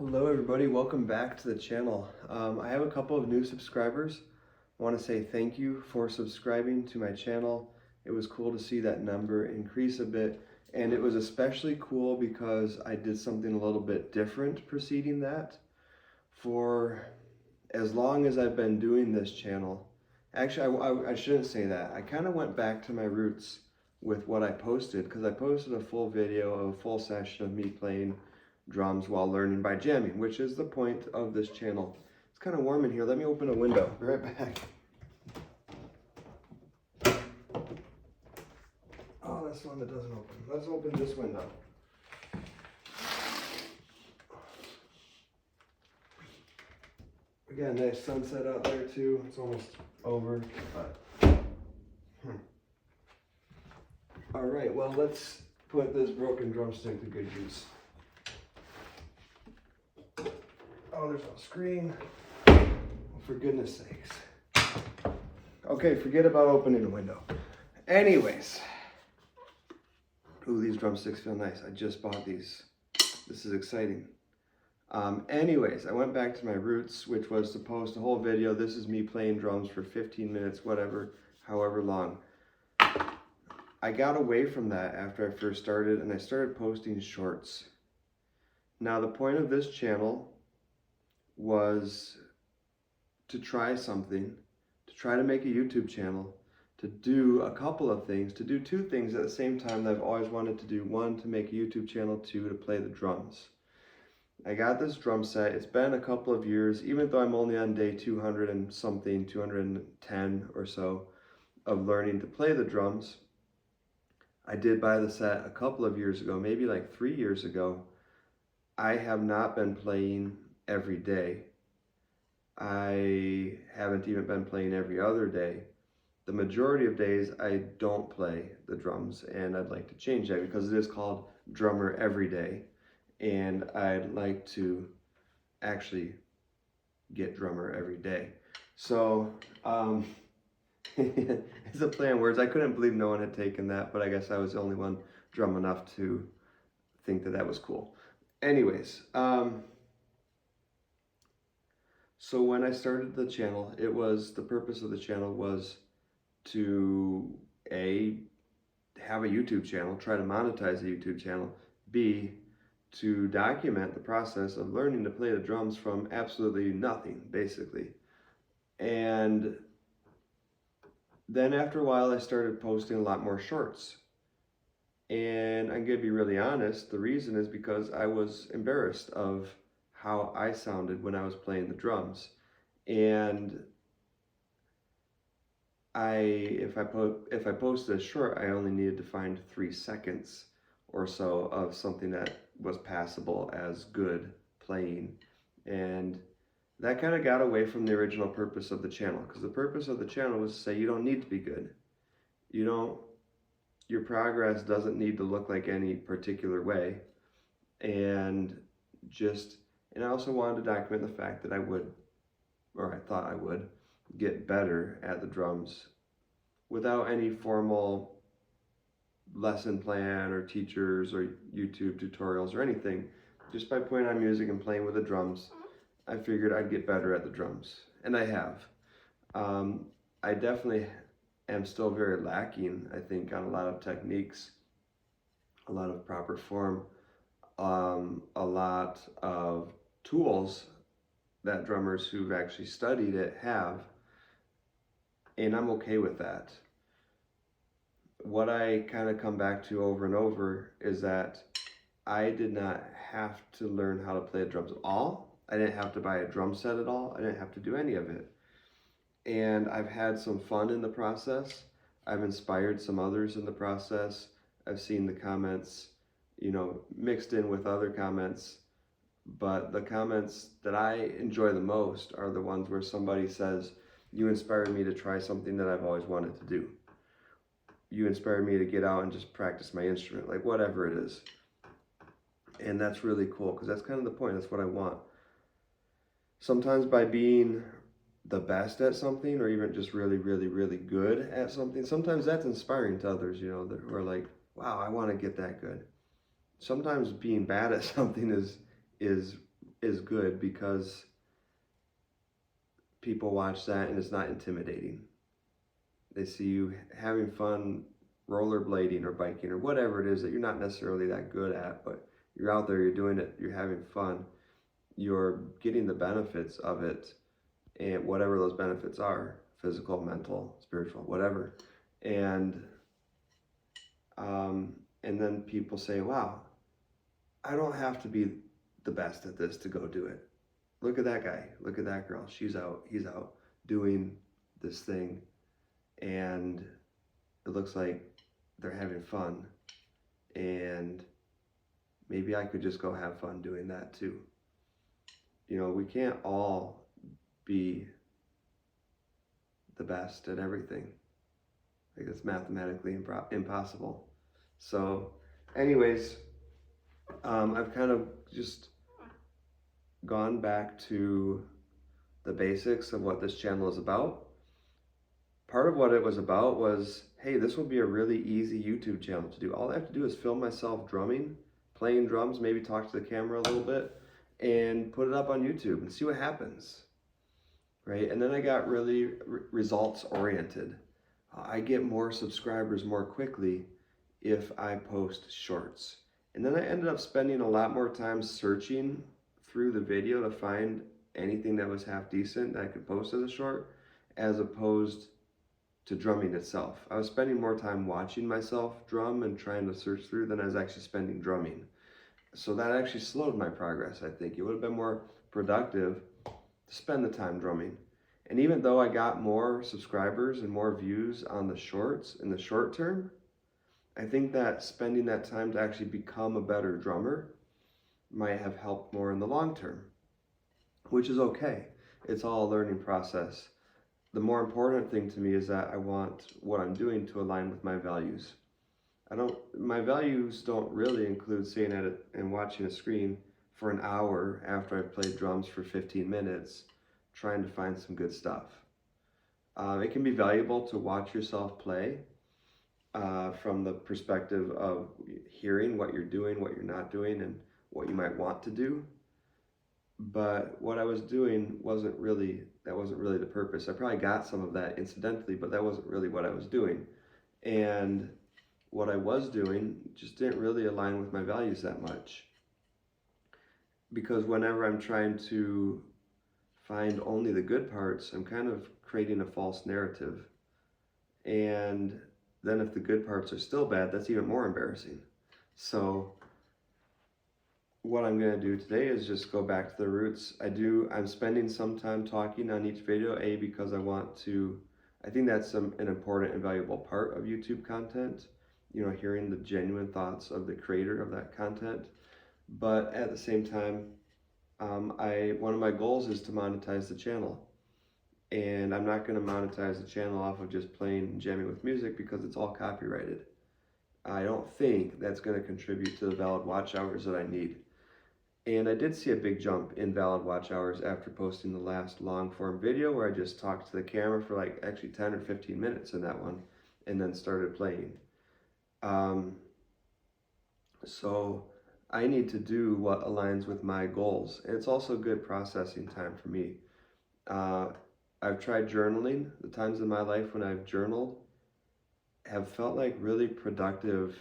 Hello everybody, welcome back to the channel. I have a couple of new subscribers. I want to say thank you for subscribing to my channel. It was cool to see that number increase a bit, and it was especially cool because I did something a little bit different preceding that. For as long as I've been doing this channel, actually I shouldn't say that. I kind of went back to my roots with what I posted, because I posted a full video of a full session of me playing drums while learning by jamming, which is the point of this channel. It's kind of warm in here. Let me open a window. Be right back. Oh, that's the one that doesn't open. Let's open this window. We got a nice sunset out there too. It's almost over, but all right, well, let's put this broken drumstick to good use. Oh, there's no screen. For goodness sakes. Okay, forget about opening a window. Anyways. Ooh, these drumsticks feel nice. I just bought these. This is exciting. Anyways, I went back to my roots, which was to post a whole video. This is me playing drums for 15 minutes, whatever, however long. I got away from that after I first started, and I started posting shorts. Now, the point of this channel was to try something, to try to make a YouTube channel, to do a couple of things, to do two things at the same time that I've always wanted to do. One, to make a YouTube channel, two, to play the drums. I got this drum set. It's been a couple of years, even though I'm only on day 200 and something, 210 or so of learning to play the drums. I did buy the set a couple of years ago, maybe like 3 years ago. I have not been playing every day. I haven't even been playing every other day. The majority of days I don't play the drums, and I'd like to change that because it is called Drummer Every Day, and I'd like to actually get drummer every day. So it's a play on words. I couldn't believe no one had taken that, but I guess I was the only one drum enough to think that that was cool. Anyways, so when I started the channel, the purpose of the channel was to A, have a YouTube channel, try to monetize a YouTube channel, B, to document the process of learning to play the drums from absolutely nothing, basically. And then after a while, I started posting a lot more shorts. And I'm gonna be really honest, the reason is because I was embarrassed of how I sounded when I was playing the drums. And if I posted a short, I only needed to find 3 seconds or so of something that was passable as good playing. And that kind of got away from the original purpose of the channel, because the purpose of the channel was to say you don't need to be good. Your progress doesn't need to look like any particular way. And I also wanted to document the fact that I thought I would, get better at the drums without any formal lesson plan or teachers or YouTube tutorials or anything. Just by putting on music and playing with the drums, I figured I'd get better at the drums, and I have. I definitely am still very lacking, I think, on a lot of techniques, a lot of proper form, a lot of tools that drummers who've actually studied it have, and I'm okay with that. What I kind of come back to over and over is that I did not have to learn how to play the drums at all. I didn't have to buy a drum set at all. I didn't have to do any of it. And I've had some fun in the process. I've inspired some others in the process. I've seen the comments, mixed in with other comments. But the comments that I enjoy the most are the ones where somebody says, you inspired me to try something that I've always wanted to do. You inspired me to get out and just practice my instrument, like whatever it is. And that's really cool, because that's kind of the point. That's what I want. Sometimes by being the best at something, or even just really, really, really good at something, sometimes that's inspiring to others, who are like, wow, I want to get that good. Sometimes being bad at something is is good because people watch that and it's not intimidating. They see you having fun rollerblading or biking or whatever it is that you're not necessarily that good at, but you're out there, you're doing it, you're having fun, you're getting the benefits of it, and whatever those benefits are, physical, mental, spiritual, whatever. And and then people say, wow, I don't have to be the best at this to go do it. Look at that guy, look at that girl, he's out doing this thing, and it looks like they're having fun, and maybe I could just go have fun doing that too. You know, we can't all be the best at everything. Like, it's mathematically impossible. So, anyways, I've kind of just gone back to the basics of what this channel is about. Part of what it was about was, hey, this will be a really easy YouTube channel to do. All I have to do is film myself drumming, playing drums, maybe talk to the camera a little bit, and put it up on YouTube and see what happens, right? And then I got really results oriented. I get more subscribers more quickly if I post shorts. And then I ended up spending a lot more time searching through the video to find anything that was half decent that I could post as a short, as opposed to drumming itself. I was spending more time watching myself drum and trying to search through than I was actually spending drumming. So that actually slowed my progress, I think. It would have been more productive to spend the time drumming. And even though I got more subscribers and more views on the shorts in the short term, I think that spending that time to actually become a better drummer might have helped more in the long term, which is okay. It's all a learning process. The more important thing to me is that I want what I'm doing to align with my values. My values don't really include sitting at it and watching a screen for an hour after I've played drums for 15 minutes, trying to find some good stuff. It can be valuable to watch yourself play from the perspective of hearing what you're doing, what you're not doing, and what you might want to do. But what I was doing wasn't really the purpose. I probably got some of that incidentally, but that wasn't really what I was doing. And what I was doing just didn't really align with my values that much. Because whenever I'm trying to find only the good parts, I'm kind of creating a false narrative. And then if the good parts are still bad, that's even more embarrassing. So what I'm going to do today is just go back to the roots. I'm spending some time talking on each video, because I think that's an important and valuable part of YouTube content, you know, hearing the genuine thoughts of the creator of that content. But at the same time, one of my goals is to monetize the channel. And I'm not going to monetize the channel off of just playing and jamming with music because it's all copyrighted. I don't think that's going to contribute to the valid watch hours that I need. And I did see a big jump in valid watch hours after posting the last long form video where I just talked to the camera for like actually 10 or 15 minutes in that one and then started playing. So I need to do what aligns with my goals. And it's also good processing time for me. I've tried journaling. The times in my life when I've journaled have felt like really productive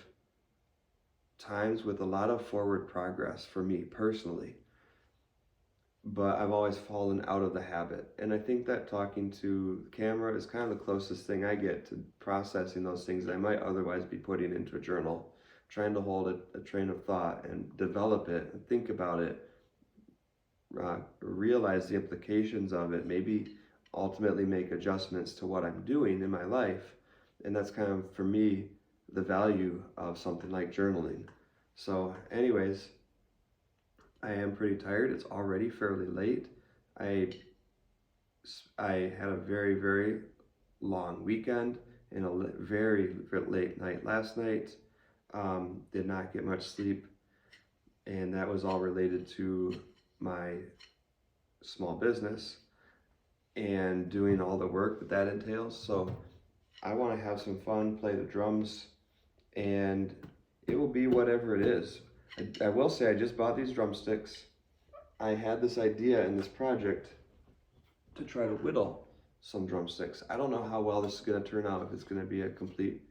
times with a lot of forward progress for me personally. But I've always fallen out of the habit. And I think that talking to the camera is kind of the closest thing I get to processing those things that I might otherwise be putting into a journal, trying to hold a train of thought and develop it and think about it, realize the implications of it, maybe ultimately make adjustments to what I'm doing in my life. And that's kind of, for me, the value of something like journaling. So anyways, I am pretty tired. It's already fairly late. I had a very, very long weekend and a very late night last night. Did not get much sleep, and that was all related to my small business and doing all the work that entails. So I want to have some fun, play the drums, and it will be whatever it is. I will say I just bought these drumsticks. I had this idea in this project to try to whittle some drumsticks. I don't know how well this is going to turn out, if it's going to be a complete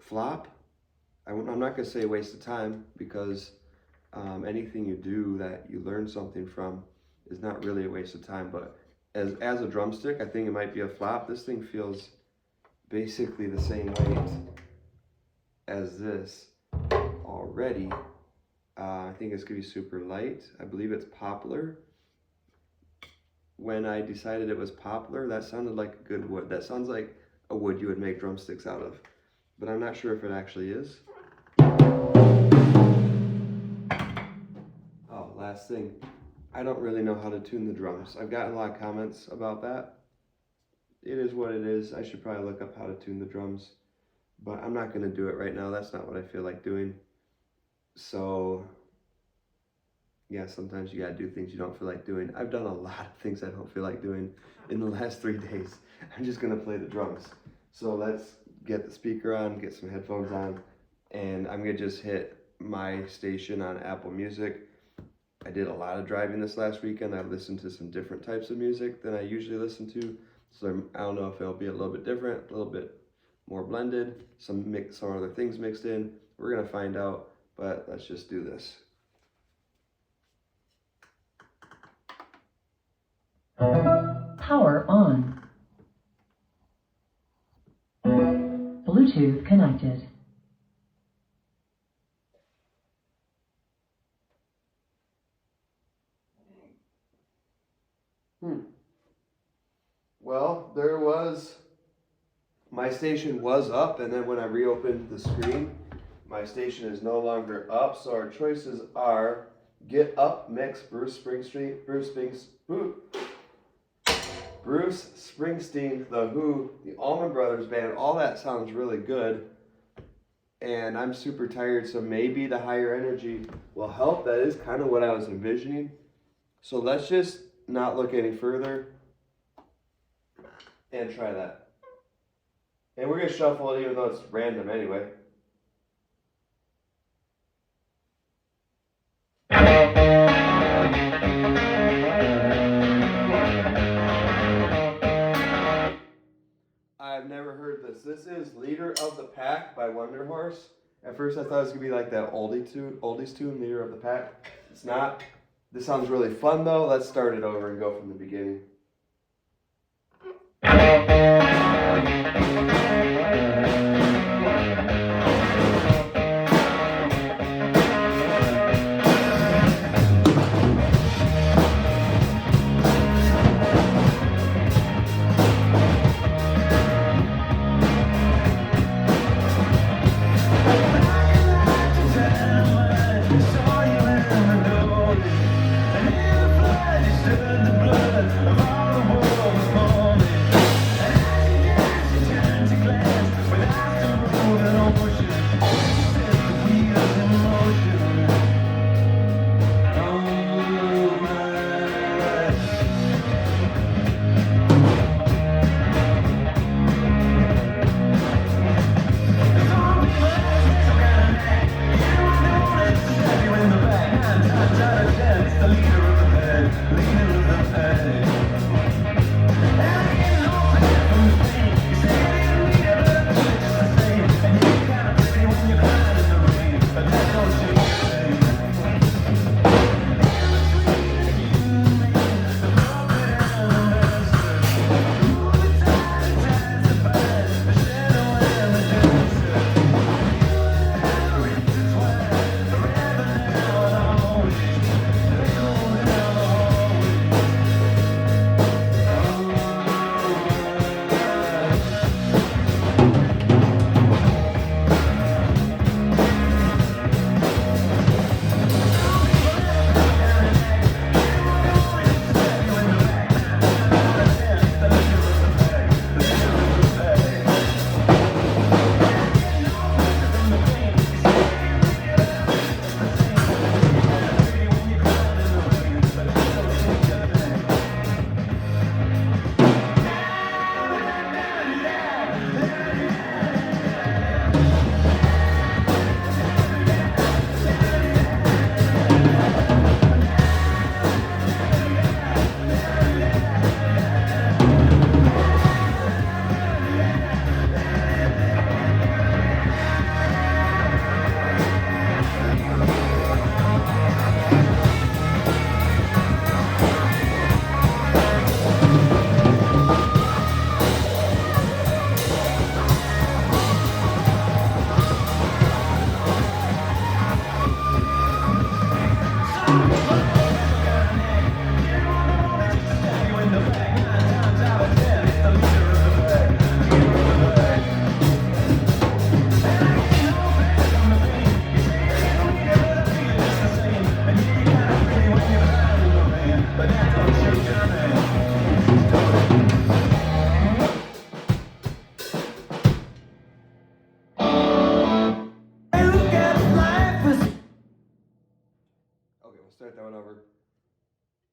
flop. I'm not going to say a waste of time, because anything you do that you learn something from is not really a waste of time. But as a drumstick, I think it might be a flop. This thing feels basically the same weight as this already. I think it's going to be super light. I believe it's poplar. When I decided it was poplar, that sounded like a good wood. That sounds like a wood you would make drumsticks out of. But I'm not sure if it actually is. Oh, last thing. I don't really know how to tune the drums. I've gotten a lot of comments about that. It is what it is. I should probably look up how to tune the drums. But I'm not going to do it right now. That's not what I feel like doing. So, yeah, sometimes you gotta do things you don't feel like doing. I've done a lot of things I don't feel like doing in the last 3 days. I'm just gonna play the drums. So let's get the speaker on, get some headphones on, and I'm gonna just hit my station on Apple Music. I did a lot of driving this last weekend. I listened to some different types of music than I usually listen to. So I don't know if it'll be a little bit different, a little bit more blended, some other things mixed in. We're gonna find out, but let's just do this. Power on. Bluetooth connected. Well, my station was up, and then when I reopened the screen, my station is no longer up. So our choices are Get Up Mix, Bruce Springsteen, The Who, the Allman Brothers Band. All that sounds really good, and I'm super tired, so maybe the higher energy will help. That is kind of what I was envisioning. So let's just not look any further and try that. And we're going to shuffle it even though it's random anyway. I've never heard this. This is Leader of the Pack by Wonder Horse. At first I thought it was going to be like that oldies tune, Leader of the Pack. It's not. This sounds really fun though. Let's start it over and go from the beginning. Saw you in the door, and in the blood, you stood the blood of all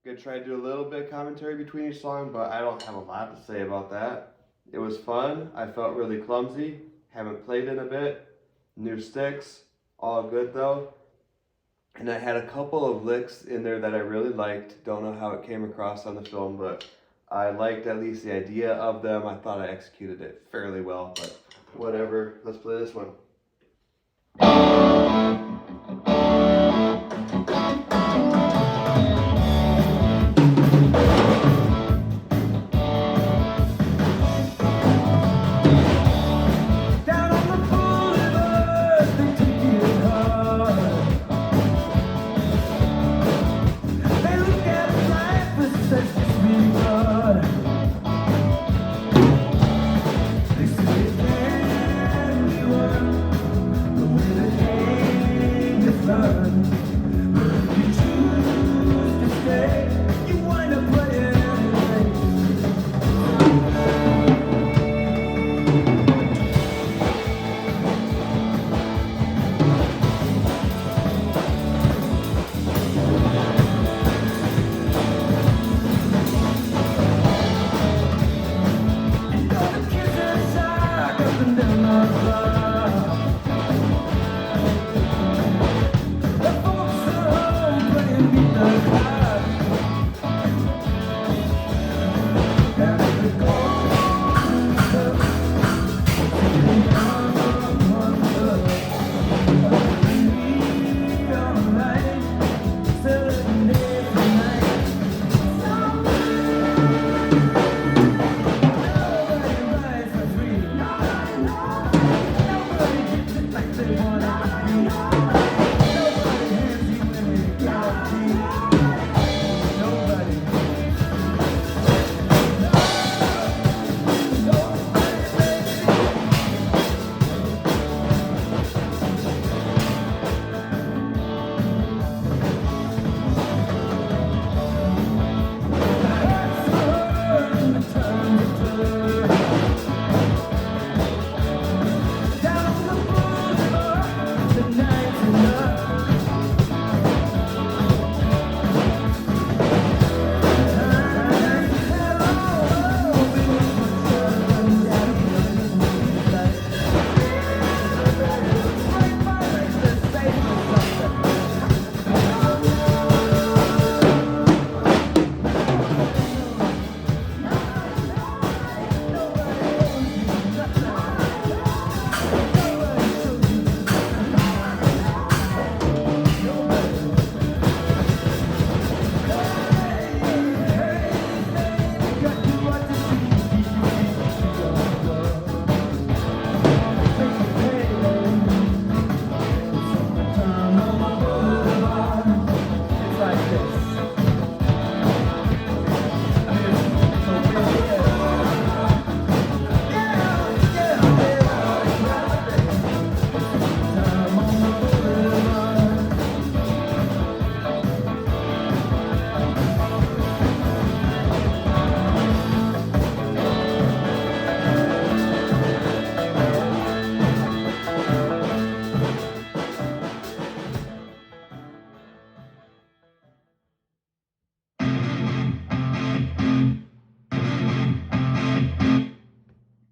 Gonna try to do a little bit of commentary between each song, but I don't have a lot to say about that. It was fun. I felt really clumsy. Haven't played in a bit. New sticks. All good though. And I had a couple of licks in there that I really liked. Don't know how it came across on the film, but I liked at least the idea of them. I thought I executed it fairly well, but whatever. Let's play this one.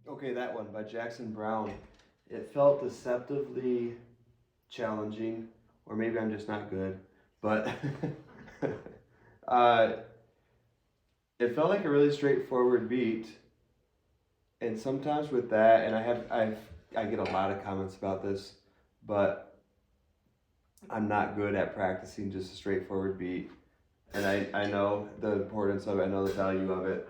Okay, that one by Jackson Brown. It felt deceptively challenging, or maybe I'm just not good, but uh, it felt like a really straightforward beat. And sometimes with that, and I get a lot of comments about this, but I'm not good at practicing just a straightforward beat. And I know the importance of it, I know the value of it.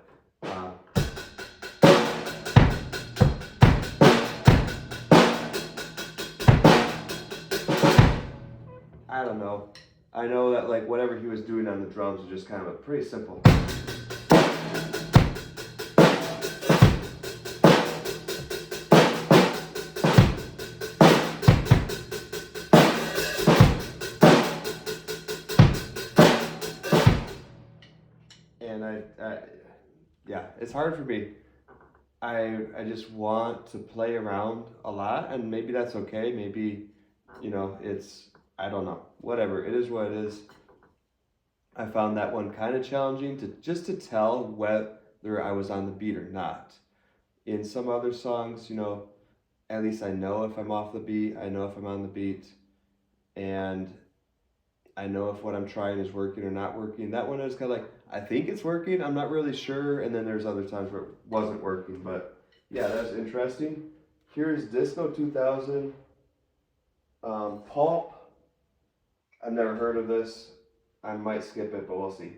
I don't know. I know that like whatever he was doing on the drums was just kind of a pretty simple. And yeah, it's hard for me. I just want to play around a lot, and maybe that's okay. Maybe, it's, I don't know. Whatever. It is what it is. I found that one kind of challenging to tell whether I was on the beat or not. In some other songs, at least I know if I'm off the beat, I know if I'm on the beat, and I know if what I'm trying is working or not working. That one is kind of like, I think it's working, I'm not really sure, and then there's other times where it wasn't working, but yeah, that's interesting. Here's Disco 2000, Pulp. I've never heard of this. I might skip it, but we'll see.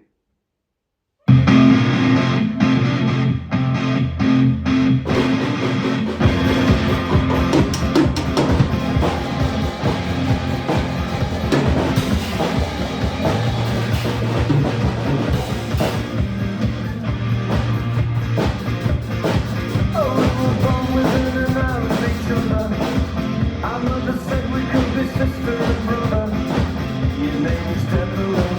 Sister and brother, you made me step away,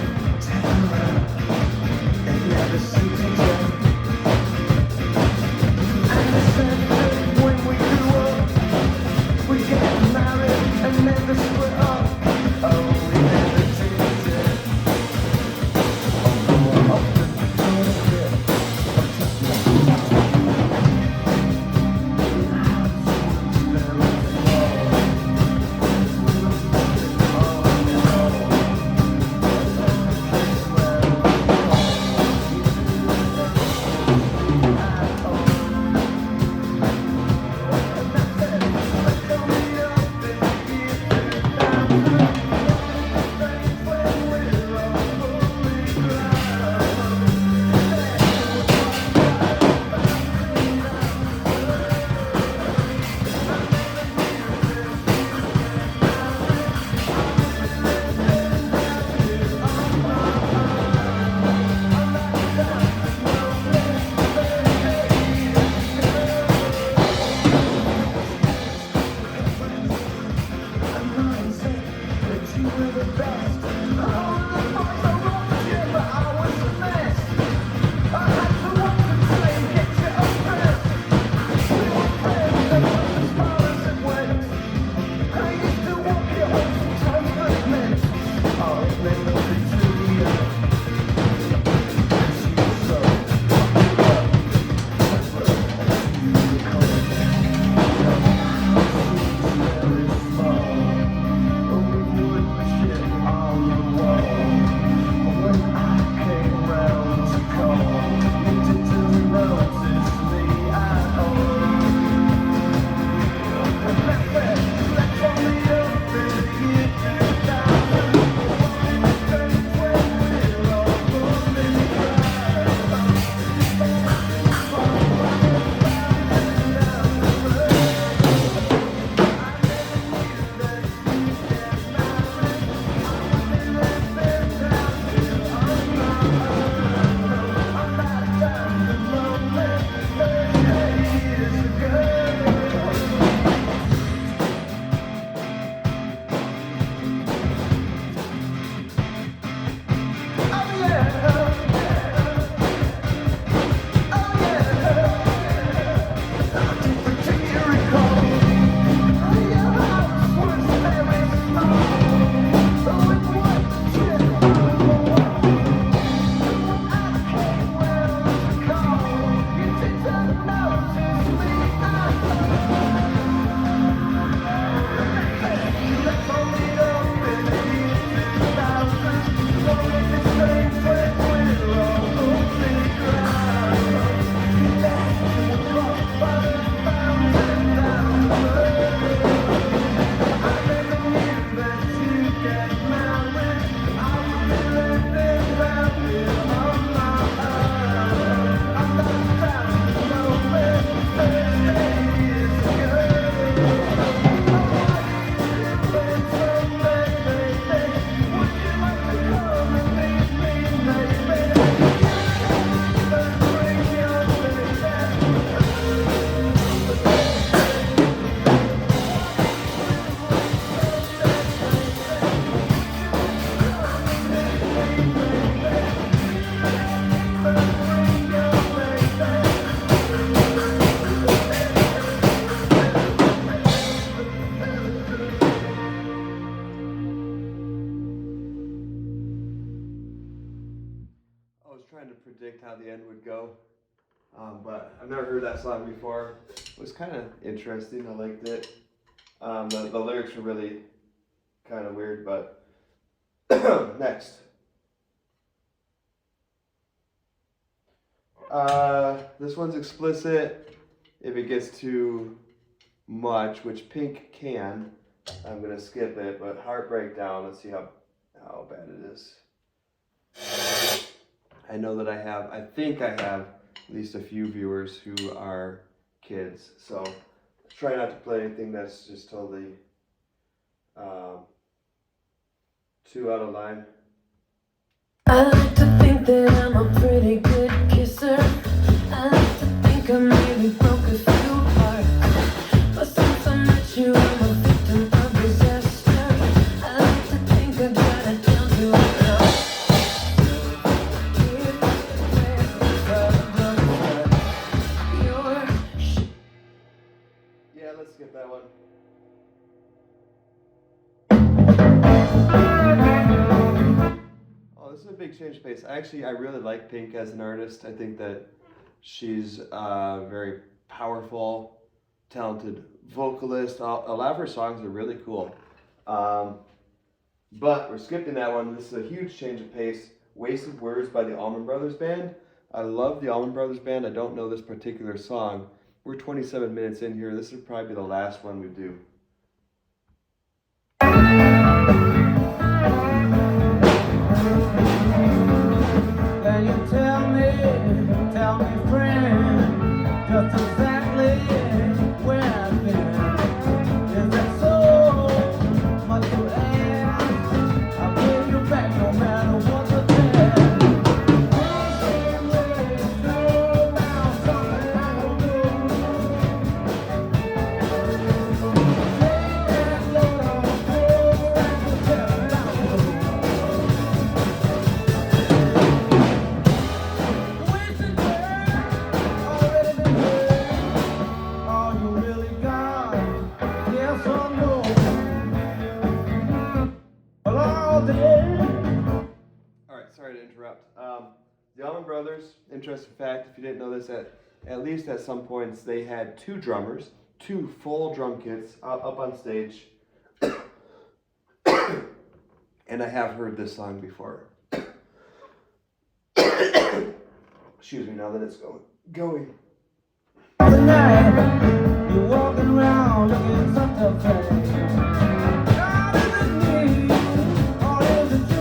trying to predict how the end would go, but I've never heard that song before. It was kind of interesting. I liked it. The lyrics were really kind of weird, but next. This one's explicit if it gets too much, which Pink can. I'm gonna skip it, but Heartbreak Down, let's see how bad it is. I know that I think I have at least a few viewers who are kids, so try not to play anything that's just totally too out of line. I like to think that I'm a pretty good kisser. I like to think I maybe broke a few hearts. But since I met you, I'm a victim of disaster. I like to think I got it down to a Yeah, let's skip that one. Oh, this is a big change of pace. I really like Pink as an artist. I think that she's a very powerful, talented vocalist. A lot of her songs are really cool. But we're skipping that one. This is a huge change of pace. Wasted Words by the Allman Brothers Band. I love the Allman Brothers Band. I don't know this particular song. We're 27 minutes in here. This would probably be the last one we do. Can you tell me, friend, just exactly where I've been? Is that so much to ask? I'll give you back no matter what the test. Sorry to interrupt. The Allman Brothers, interesting fact, if you didn't know this, at least at some points they had two drummers, two full drum kits up on stage. And I have heard this song before. Excuse me, now that it's going. Tonight, you're walking around looking such a face. God, is it me, or is it you?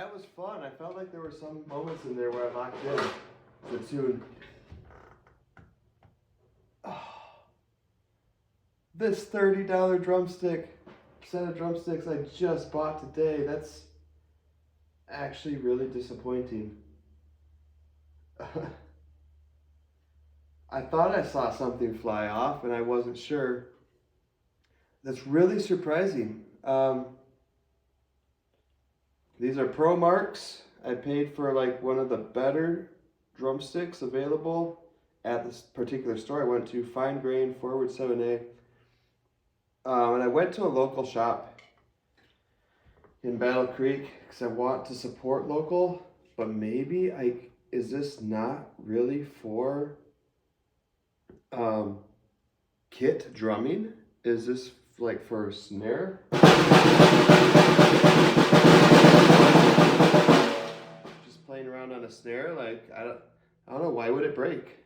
that was fun. I felt like there were some moments in there where I locked in the tune. Oh, this $30 drumstick, set of drumsticks I just bought today, that's actually really disappointing. I thought I saw something fly off and I wasn't sure. That's really surprising. These are Pro Marks. I paid for like one of the better drumsticks available at this particular store I went to, Fine Grain Forward 7A. And I went to a local shop in Battle Creek because I want to support local, but maybe is this not really for kit drumming? Is this like for snare? Just playing around on a snare, like I don't know, why would it break?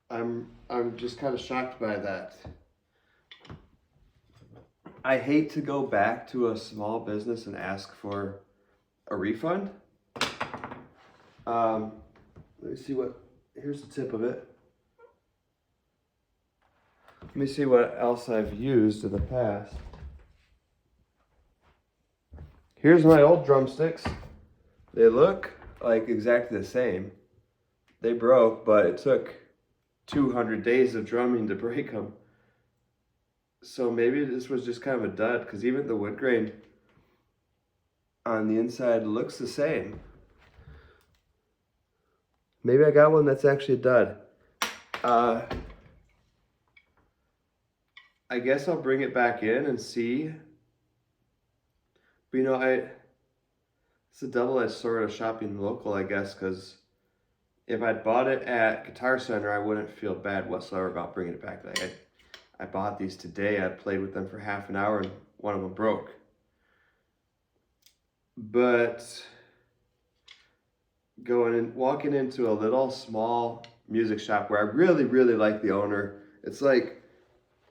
I'm just kind of shocked by that. I hate to go back to a small business and ask for a refund. Let me see here's the tip of it. Let me see what else I've used in the past. Here's my old drumsticks. They look like exactly the same. They broke, but it took 200 days of drumming to break them. So maybe this was just kind of a dud, because even the wood grain on the inside looks the same. Maybe I got one that's actually a dud. I guess I'll bring it back in and see. But you know, it's a double-edged sword of shopping local, I guess, because if I'd bought it at Guitar Center, I wouldn't feel bad whatsoever about bringing it back. Like I bought these today. I played with them for half an hour, and one of them broke. But walking into a little small music shop where I really, really like the owner. It's like,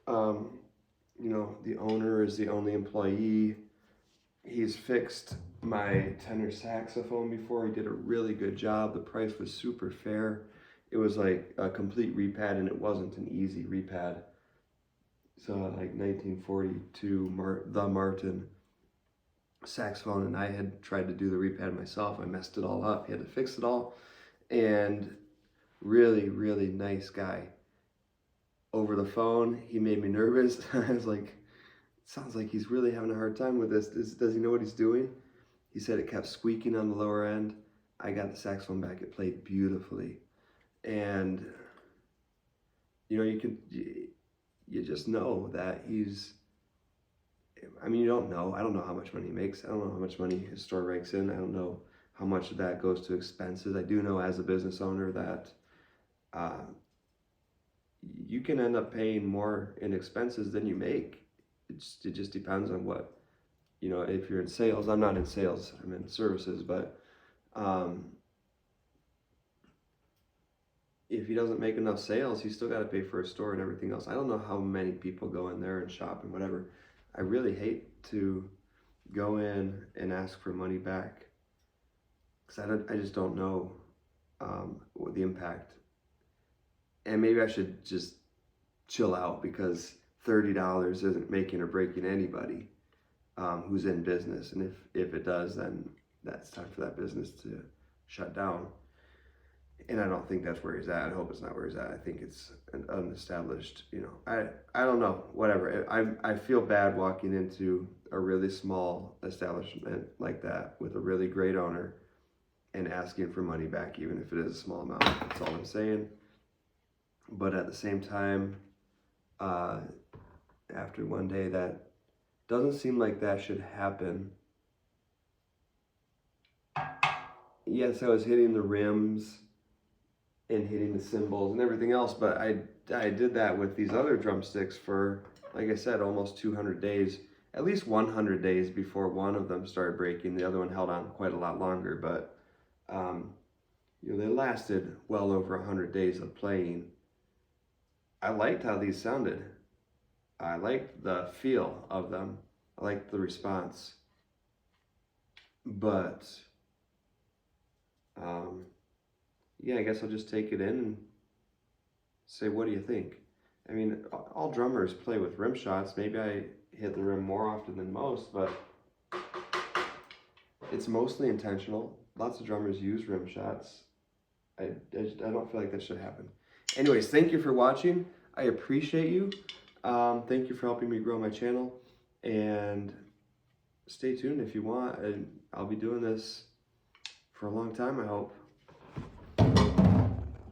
the owner is the only employee. He's fixed my tenor saxophone before. He did a really good job. The price was super fair. It was like a complete repad, and it wasn't an easy repad. So like 1942 the Martin saxophone, and I had tried to do the repad myself. I messed it all up. He had to fix it all. And really, really nice guy. Over the phone, he made me nervous. I was like, sounds like he's really having a hard time with this. Does he know what he's doing? He said it kept squeaking on the lower end. I got the saxophone back. It played beautifully. And, you just know that you don't know. I don't know how much money he makes. I don't know how much money his store rakes in. I don't know how much of that goes to expenses. I do know as a business owner that you can end up paying more in expenses than you make. It just depends on what, if you're in sales. I'm not in sales, I'm in services, but if he doesn't make enough sales, he's still got to pay for a store and everything else. I don't know how many people go in there and shop and whatever. I really hate to go in and ask for money back, because I just don't know what the impact. And maybe I should just chill out, because $30 isn't making or breaking anybody who's in business. And if it does, then that's time for that business to shut down. And I don't think that's where he's at. I hope it's not where he's at. I think it's an unestablished, I don't know, whatever. I feel bad walking into a really small establishment like that with a really great owner and asking for money back, even if it is a small amount. That's all I'm saying. But at the same time, after one day, that doesn't seem like that should happen. Yes, I was hitting the rims and hitting the cymbals and everything else, but I did that with these other drumsticks for, like I said, almost 200 days, at least 100 days before one of them started breaking. The other one held on quite a lot longer, but they lasted well over 100 days of playing. I liked how these sounded. I liked the feel of them. I liked the response. But yeah, I guess I'll just take it in and say, what do you think? I mean, all drummers play with rim shots. Maybe I hit the rim more often than most, but it's mostly intentional. Lots of drummers use rim shots. I don't feel like that should happen. Anyways, thank you for watching. I appreciate you. Thank you for helping me grow my channel. And stay tuned if you want. And I'll be doing this for a long time, I hope.